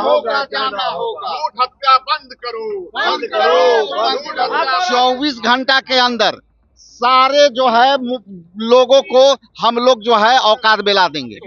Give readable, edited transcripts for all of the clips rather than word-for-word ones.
होगा क्या ना होगा, लूट हत्या बंद करो, बंद करो। 24 घंटा के अंदर सारे जो है लोगों को हम लोग जो है औकात दिला देंगे।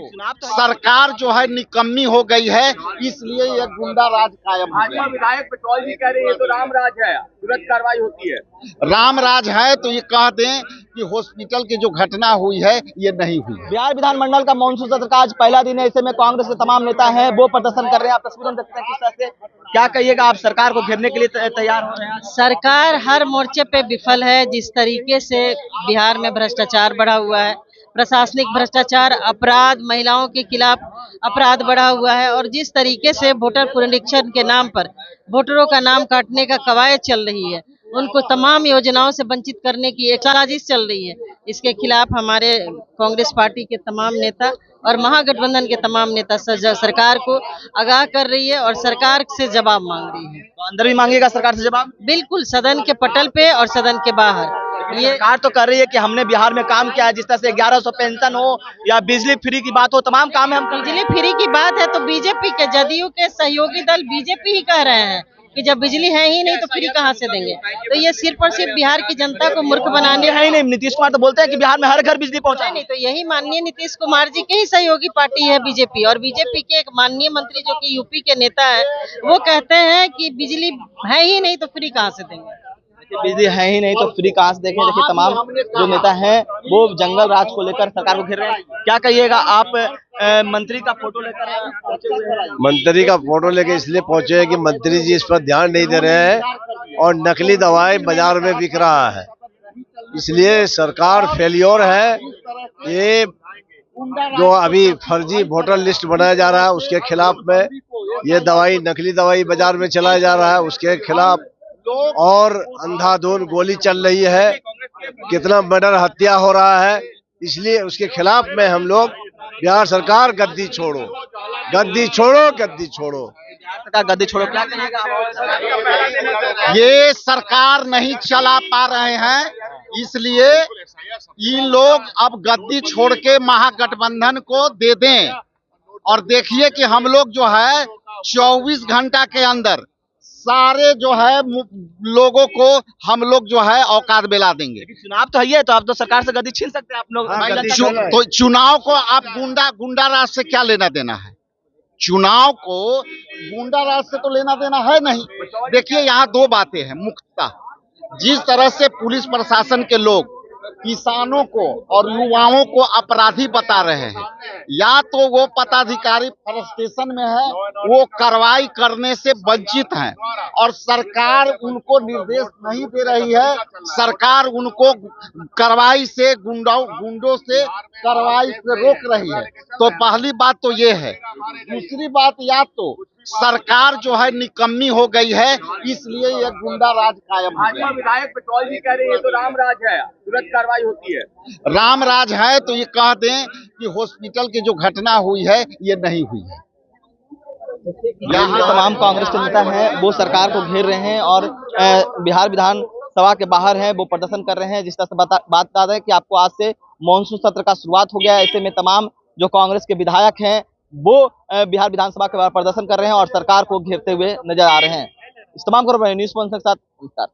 सरकार जो है निकम्मी हो गई है, इसलिए ये गुंडा राज कायम हो गया। विधायक पेट्रोल भी कह रही है तो राम राज है, तुरंत कार्रवाई होती है। राम राज है तो ये कह दें कि हॉस्पिटल की जो घटना हुई है ये नहीं हुई। बिहार विधानमंडल का मानसून सत्र का आज पहला दिन है। ऐसे में कांग्रेस के तमाम नेता हैं, वो प्रदर्शन कर रहे हैं। आप तस्वीरों में देखते हैं किस तरह से। क्या कहिएगा, आप सरकार को घेरने के लिए तैयार हो रहे हैं? सरकार हर मोर्चे पे विफल है। जिस तरीके से बिहार में भ्रष्टाचार बढ़ा हुआ है, प्रशासनिक भ्रष्टाचार, अपराध, महिलाओं के खिलाफ अपराध बढ़ा हुआ है, और जिस तरीके से वोटर पुनरीक्षण के नाम पर वोटरों का नाम काटने का कवायद चल रही है, उनको तमाम योजनाओं से वंचित करने की एक साजिश चल रही है, इसके खिलाफ हमारे कांग्रेस पार्टी के तमाम नेता और महागठबंधन के तमाम नेता सरकार को आगाह कर रही है और सरकार से जवाब मांग रही है। तो अंदर भी मांगेगा सरकार से जवाब? बिल्कुल, सदन के पटल पे और सदन के बाहर। ये सरकार तो कर रही है कि हमने बिहार में काम किया है, जिस तरह से 1100 पेंशन हो या बिजली फ्री की बात हो, तमाम काम है। हम बिजली फ्री की बात है तो बीजेपी के, जदयू के सहयोगी दल बीजेपी ही कह रहे हैं कि जब बिजली है ही नहीं तो फ्री कहाँ से देंगे। तो ये सिर्फ और सिर्फ बिहार की जनता को मूर्ख बनाने है ही नहीं। नीतीश कुमार तो बोलते हैं कि बिहार में हर घर बिजली पहुंचा। नहीं, तो यही माननीय नीतीश कुमार जी के ही सहयोगी पार्टी है बीजेपी, और बीजेपी के एक माननीय मंत्री जो कि यूपी के नेता है, वो कहते हैं कि बिजली है ही नहीं तो फ्री कहाँ से देंगे। बिजली है ही नहीं तो फ्री कहाँ से देखें। देखिए तमाम जो नेता हैं वो जंगल राज को लेकर सरकार को घेर रहे हैं। क्या कहिएगा, आप मंत्री का फोटो लेकर? मंत्री का फोटो लेके इसलिए पहुंचे हैं कि मंत्री जी इस पर ध्यान नहीं दे रहे हैं और नकली दवाएं बाजार में बिक रहा है, इसलिए सरकार फेलियर है। ये जो अभी फर्जी वोटर लिस्ट बनाया जा रहा है उसके खिलाफ में, ये दवाई नकली दवाई बाजार में चलाया जा रहा है उसके खिलाफ, और अंधाधुंध गोली चल रही है, कितना मर्डर हत्या हो रहा है, इसलिए उसके खिलाफ में हम लोग बिहार सरकार गद्दी छोड़ो, गद्दी छोड़ो, गद्दी छोड़ो, गद्दी छोड़ो। क्या कहिएगा? ये सरकार नहीं चला पा रहे हैं, इसलिए ये लोग अब गद्दी छोड़ के महागठबंधन को दे दें, और देखिए कि हम लोग जो है 24 घंटा के अंदर सारे जो है लोगों को हम लोग जो है औकात दिला देंगे। चुनाव तो है, तो आप तो सरकार से गद्दी छीन सकते हैं आप लोग। तो चुनाव को आप गुंडा राज से क्या लेना देना है? चुनाव को गुंडा राज से तो लेना देना है नहीं। देखिए यहाँ दो बातें हैं मुख्यतः। जिस तरह से पुलिस प्रशासन के लोग किसानों को और युवाओं को अपराधी बता रहे हैं, या तो वो पदाधिकारी फ्रस्ट्रेशन में है, वो कार्रवाई करने से वंचित हैं और सरकार उनको निर्देश नहीं दे रही है, सरकार उनको कार्रवाई से गुंडों से कार्रवाई से रोक रही है। तो पहली बात तो ये है। दूसरी बात, या तो सरकार जो है निकम्मी हो गई है, इसलिए ये गुंडा राज कायम हो गया। विधायक पेट्रोल भी कह रही है तो राम राज है, तुरंत कार्रवाई होती है। राम राज है तो ये कह दें कि हॉस्पिटल की जो घटना हुई है ये नहीं हुई है। यहाँ तमाम कांग्रेस के नेता हैं वो सरकार को घेर रहे हैं और बिहार विधानसभा के बाहर हैं, वो प्रदर्शन कर रहे हैं। जिस तरह से बात बता दें कि आपको आज से मानसून सत्र का शुरुआत हो गया है। ऐसे में तमाम जो कांग्रेस के विधायक हैं वो बिहार विधानसभा के बाहर प्रदर्शन कर रहे हैं और सरकार को घेरते हुए नजर आ रहे हैं। इस तमाम खबरों पर न्यूज़ 1 के साथ।